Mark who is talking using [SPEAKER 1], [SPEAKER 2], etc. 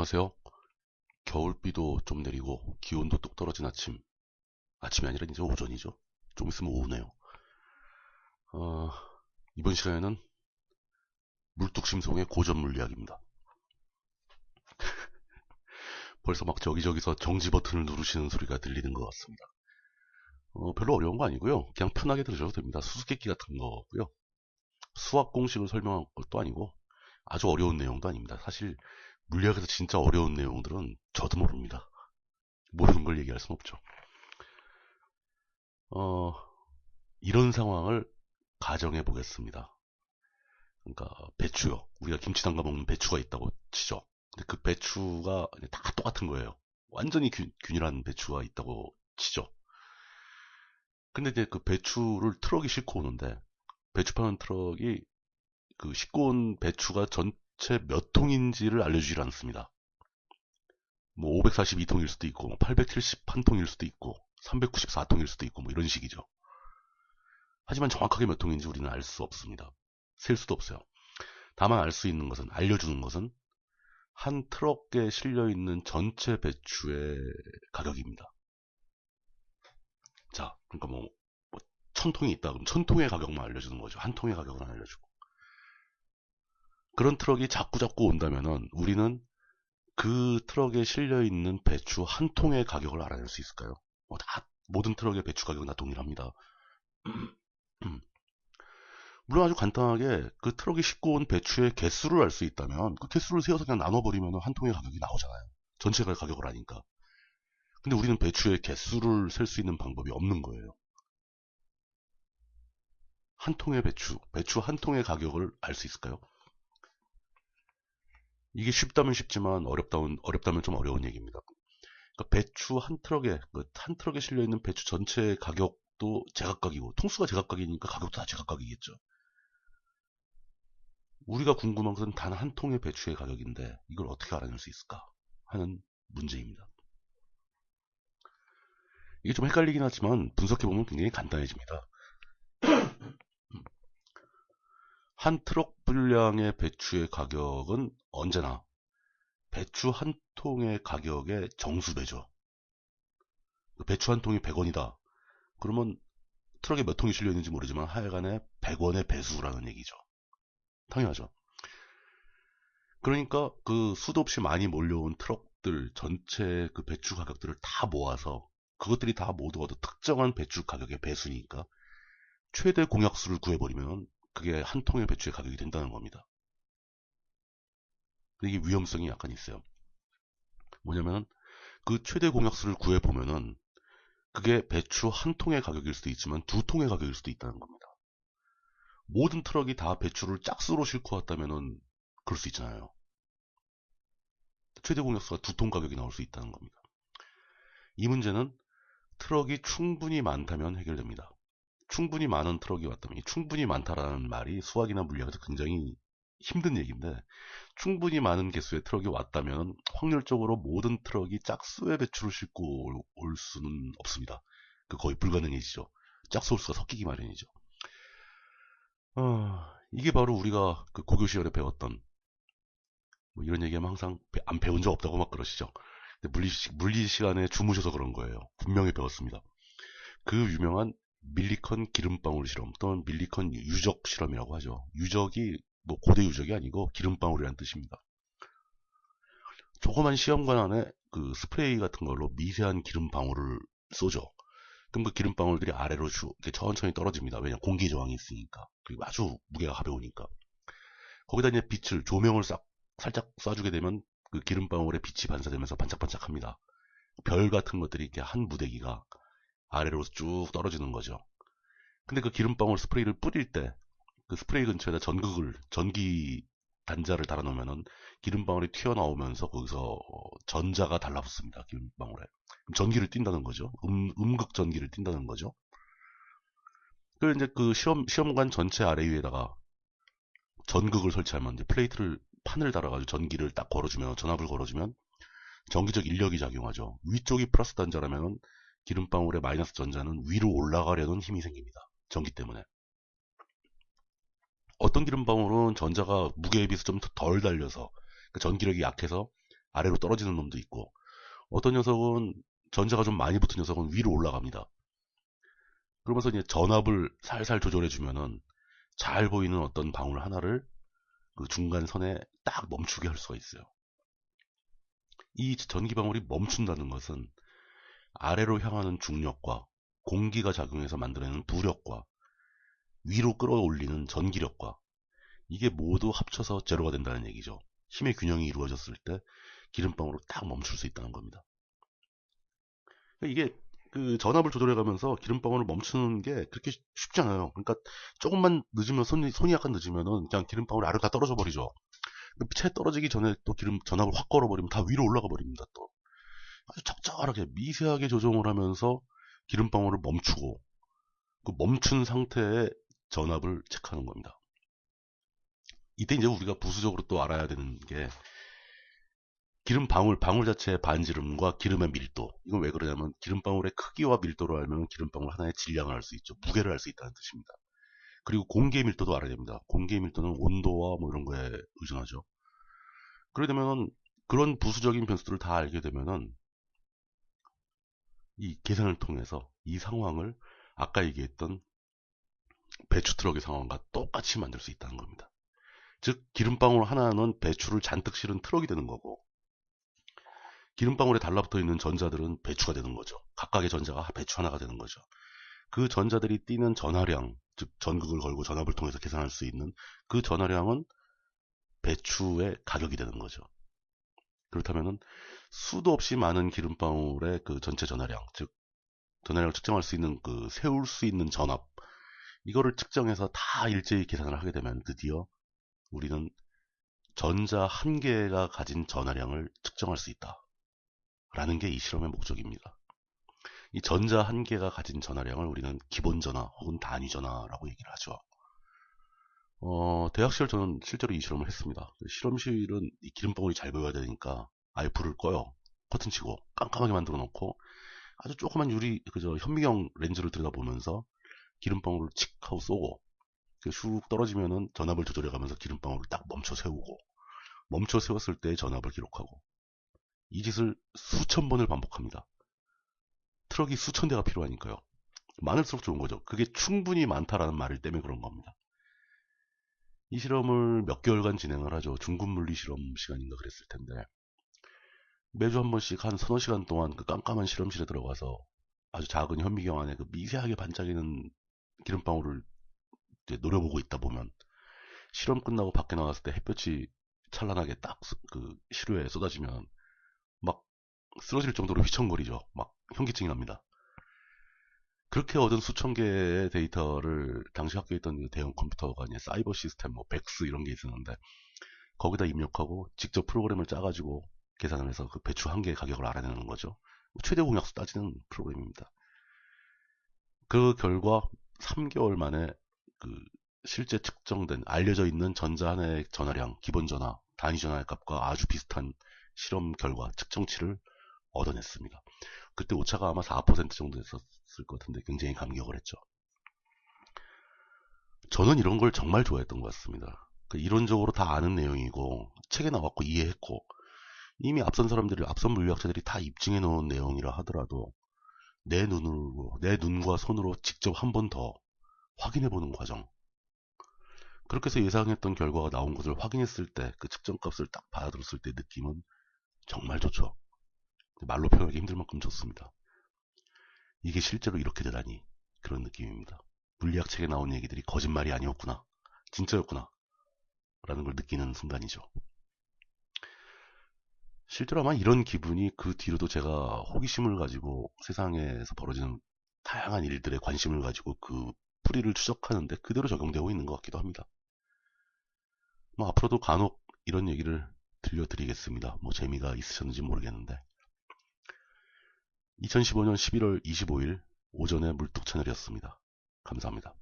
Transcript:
[SPEAKER 1] 안녕하세요. 겨울비도 좀 내리고 기온도 뚝 떨어진 아침이 아니라 이제 오전이죠. 좀 있으면 오후네요. 어, 이번 시간에는 물뚝심송의 고전 물리학입니다. 벌써 막 저기저기서 정지 버튼을 누르시는 소리가 들리는 것 같습니다. 별로 어려운 거 아니고요. 그냥 편하게 들으셔도 됩니다. 수수께끼 같은 거고요. 수학 공식을 설명할 것도 아니고 아주 어려운 내용도 아닙니다. 사실 물리학에서 진짜 어려운 내용들은 저도 모릅니다. 모르는 걸 얘기할 순 없죠. 어, 이런 상황을 가정해 보겠습니다. 그러니까 배추요. 우리가 김치 담가 먹는 배추가 있다고 치죠. 근데 그 배추가 다 똑같은 거예요. 완전히 균일한 배추가 있다고 치죠. 근데 이제 그 배추를 트럭이 싣고 오는데 배추 파는 트럭이 그 싣고 온 배추가 전체 몇 통인지를 알려주질 않습니다. 뭐 542통일 수도 있고 871통일 수도 있고 394통일 수도 있고 뭐 이런 식이죠. 하지만 정확하게 몇 통인지 우리는 알 수 없습니다. 셀 수도 없어요. 다만 알 수 있는 것은, 알려주는 것은 한 트럭에 실려있는 전체 배추의 가격입니다. 자, 그러니까 뭐 1000통이 있다 그럼 1000통의 가격만 알려주는 거죠. 한 통의 가격은 안 알려주고. 그런 트럭이 자꾸자꾸 온다면은 우리는 그 트럭에 실려있는 배추 한 통의 가격을 알아낼 수 있을까요? 모든 트럭의 배추 가격은 다 동일합니다. 물론 아주 간단하게 그 트럭이 싣고 온 배추의 개수를 알 수 있다면 그 개수를 세어서 그냥 나눠버리면 한 통의 가격이 나오잖아요. 전체가 가격을 아니까. 근데 우리는 배추의 개수를 셀 수 있는 방법이 없는 거예요. 한 통의 배추 한 통의 가격을 알 수 있을까요? 이게 쉽다면 쉽지만 어렵다면 좀 어려운 얘기입니다. 그러니까 배추 한 트럭에 실려 있는 배추 전체의 가격도 제각각이고 통수가 제각각이니까 가격도 다 제각각이겠죠. 우리가 궁금한 것은 단 한 통의 배추의 가격인데 이걸 어떻게 알아낼 수 있을까 하는 문제입니다. 이게 좀 헷갈리긴 하지만 분석해보면 굉장히 간단해집니다. 한 트럭 분량의 배추의 가격은 언제나 배추 한 통의 가격의 정수배죠. 배추 한 통이 100원이다. 그러면 트럭에 몇 통이 실려있는지 모르지만 하여간에 100원의 배수라는 얘기죠. 당연하죠. 그러니까 그 수도 없이 많이 몰려온 트럭들 전체 그 배추 가격들을 다 모아서 그것들이 다 모두 특정한 배추 가격의 배수니까 최대 공약수를 구해버리면 그게 한 통의 배추의 가격이 된다는 겁니다. 근데 이게 위험성이 약간 있어요. 뭐냐면 그 최대 공약수를 구해보면은 그게 배추 한 통의 가격일 수도 있지만 두 통의 가격일 수도 있다는 겁니다. 모든 트럭이 다 배추를 짝수로 싣고 왔다면은 그럴 수 있잖아요. 최대 공약수가 두 통 가격이 나올 수 있다는 겁니다. 이 문제는 트럭이 충분히 많다면 해결됩니다. 충분히 많은 트럭이 왔다면, 이 충분히 많다라는 말이 수학이나 물리학에서 굉장히 힘든 얘기인데, 충분히 많은 개수의 트럭이 왔다면 확률적으로 모든 트럭이 짝수의 배추를 싣고 올 수는 없습니다. 그 거의 불가능해지죠. 짝수 홀수가 섞이기 마련이죠. 이게 바로 우리가 그 고교 시절에 배웠던, 뭐 이런 얘기하면 항상 안 배운 적 없다고 막 그러시죠. 근데 물리 시간에 주무셔서 그런 거예요. 분명히 배웠습니다. 그 유명한 밀리컨 기름방울 실험 또는 밀리컨 유적 실험이라고 하죠. 유적이 뭐 고대 유적이 아니고 기름방울이라는 뜻입니다. 조그만 시험관 안에 그 스프레이 같은 걸로 미세한 기름방울을 쏘죠. 그럼 그 기름방울들이 아래로 천천히 떨어집니다. 왜냐 공기 저항이 있으니까. 그리고 아주 무게가 가벼우니까. 거기다 이제 조명을 살짝 쏴주게 되면 그 기름방울에 빛이 반사되면서 반짝반짝합니다. 별 같은 것들이 이렇게 한 무대기가 아래로 쭉 떨어지는 거죠. 근데 그 기름방울 스프레이를 뿌릴 때 그 스프레이 근처에다 전기 단자를 달아놓으면은 기름방울이 튀어나오면서 거기서 전자가 달라붙습니다. 기름방울에. 그럼 전기를 띈다는 거죠. 음극 전기를 띈다는 거죠. 그리고 이제 그 시험관 전체 아래 위에다가 전극을 설치하면 이제 판을 달아가지고 전기를 딱 걸어주면, 전압을 걸어주면 전기적 인력이 작용하죠. 위쪽이 플러스 단자라면 기름방울의 마이너스 전자는 위로 올라가려는 힘이 생깁니다. 전기 때문에. 어떤 기름방울은 전자가 무게에 비해서 좀 덜 달려서, 그 전기력이 약해서 아래로 떨어지는 놈도 있고, 어떤 녀석은 전자가 좀 많이 붙은 녀석은 위로 올라갑니다. 그러면서 이제 전압을 살살 조절해주면은 잘 보이는 어떤 방울 하나를 그 중간 선에 딱 멈추게 할 수가 있어요. 이 전기 방울이 멈춘다는 것은 아래로 향하는 중력과 공기가 작용해서 만들어내는 부력과 위로 끌어올리는 전기력과 이게 모두 합쳐서 제로가 된다는 얘기죠. 힘의 균형이 이루어졌을 때 기름방울을 딱 멈출 수 있다는 겁니다. 이게 그 전압을 조절해가면서 기름방울을 멈추는 게 그렇게 쉽지 않아요. 그러니까 조금만 늦으면 손이 약간 늦으면은 그냥 기름방울이 아래로 다 떨어져 버리죠. 채 떨어지기 전에 또 전압을 확 걸어버리면 다 위로 올라가 버립니다. 또 아주 적절하게 미세하게 조정을 하면서 기름방울을 멈추고 그 멈춘 상태의 전압을 체크하는 겁니다. 이때 이제 우리가 부수적으로 또 알아야 되는 게 방울 자체의 반지름과 기름의 밀도. 이건 왜 그러냐면 기름방울의 크기와 밀도를 알면 기름방울 하나의 질량을 알 수 있죠. 무게를 알 수 있다는 뜻입니다. 그리고 공기의 밀도도 알아야 됩니다. 공기의 밀도는 온도와 뭐 이런 거에 의존하죠. 그러게 되면 그런 부수적인 변수들을 다 알게 되면은 이 계산을 통해서 이 상황을 아까 얘기했던 배추 트럭의 상황과 똑같이 만들 수 있다는 겁니다. 즉 기름방울 하나는 배추를 잔뜩 실은 트럭이 되는 거고 기름방울에 달라붙어 있는 전자들은 배추가 되는 거죠. 각각의 전자가 배추 하나가 되는 거죠. 그 전자들이 띠는 전하량, 즉 전극을 걸고 전압을 통해서 계산할 수 있는 그 전하량은 배추의 가격이 되는 거죠. 그렇다면은 수도 없이 많은 기름방울의 그 전체 전하량, 즉 전하량을 측정할 수 있는 그 세울 수 있는 전압, 이거를 측정해서 다 일제히 계산을 하게 되면 드디어 우리는 전자 한 개가 가진 전하량을 측정할 수 있다. 라는 게 이 실험의 목적입니다. 이 전자 한 개가 가진 전하량을 우리는 기본 전하 혹은 단위 전하라고 얘기를 하죠. 대학 시절 저는 실제로 이 실험을 했습니다. 실험실은 이 기름방울이 잘 보여야 되니까 아예 불을 꺼요. 커튼 치고 깜깜하게 만들어 놓고 아주 조그만 그저 현미경 렌즈를 들여다보면서 기름방울을 칙 하고 쏘고 슉 떨어지면은 전압을 조절해가면서 기름방울을 딱 멈춰 세우고 멈춰 세웠을 때의 전압을 기록하고 이 짓을 수천 번을 반복합니다. 트럭이 수천 대가 필요하니까요. 많을수록 좋은 거죠. 그게 충분히 많다라는 말을 때문에 그런 겁니다. 이 실험을 몇 개월간 진행을 하죠. 중급 물리 실험 시간인가 그랬을 텐데 매주 한 번씩 한 서너 시간 동안 그 깜깜한 실험실에 들어가서 아주 작은 현미경 안에 그 미세하게 반짝이는 기름방울을 노려보고 있다 보면 실험 끝나고 밖에 나왔을 때 햇볕이 찬란하게 딱 그 시루에 쏟아지면 막 쓰러질 정도로 휘청거리죠. 막 현기증이 납니다. 그렇게 얻은 수천 개의 데이터를 당시 학교에 있던 대형 컴퓨터가 이제 사이버 시스템, 뭐 백스 이런 게 있었는데 거기다 입력하고 직접 프로그램을 짜가지고 계산을 해서 그 배추 한 개의 가격을 알아내는 거죠. 최대 공약수 따지는 프로그램입니다. 그 결과 3개월 만에 그 실제 측정된 알려져 있는 전자 하나의 전하량, 기본 전하, 단위 전하의 값과 아주 비슷한 실험 결과 측정치를 얻어냈습니다. 그때 오차가 아마 4% 정도 됐었을 것 같은데 굉장히 감격을 했죠. 저는 이런 걸 정말 좋아했던 것 같습니다. 이론적으로 다 아는 내용이고 책에 나왔고 이해했고 이미 앞선 물리학자들이 다 입증해 놓은 내용이라 하더라도 내 눈과 손으로 직접 한 번 더 확인해 보는 과정. 그렇게 해서 예상했던 결과가 나온 것을 확인했을 때 그 측정값을 딱 받아들었을 때 느낌은 정말 좋죠. 말로 표현하기 힘들 만큼 좋습니다. 이게 실제로 이렇게 되다니 그런 느낌입니다. 물리학 책에 나온 얘기들이 거짓말이 아니었구나. 진짜였구나. 라는 걸 느끼는 순간이죠. 실제로 아마 이런 기분이 그 뒤로도 제가 호기심을 가지고 세상에서 벌어지는 다양한 일들에 관심을 가지고 그 풀이를 추적하는데 그대로 적용되고 있는 것 같기도 합니다. 뭐 앞으로도 간혹 이런 얘기를 들려드리겠습니다. 뭐 재미가 있으셨는지 모르겠는데 2015년 11월 25일 오전에 물뚝 채널이었습니다. 감사합니다.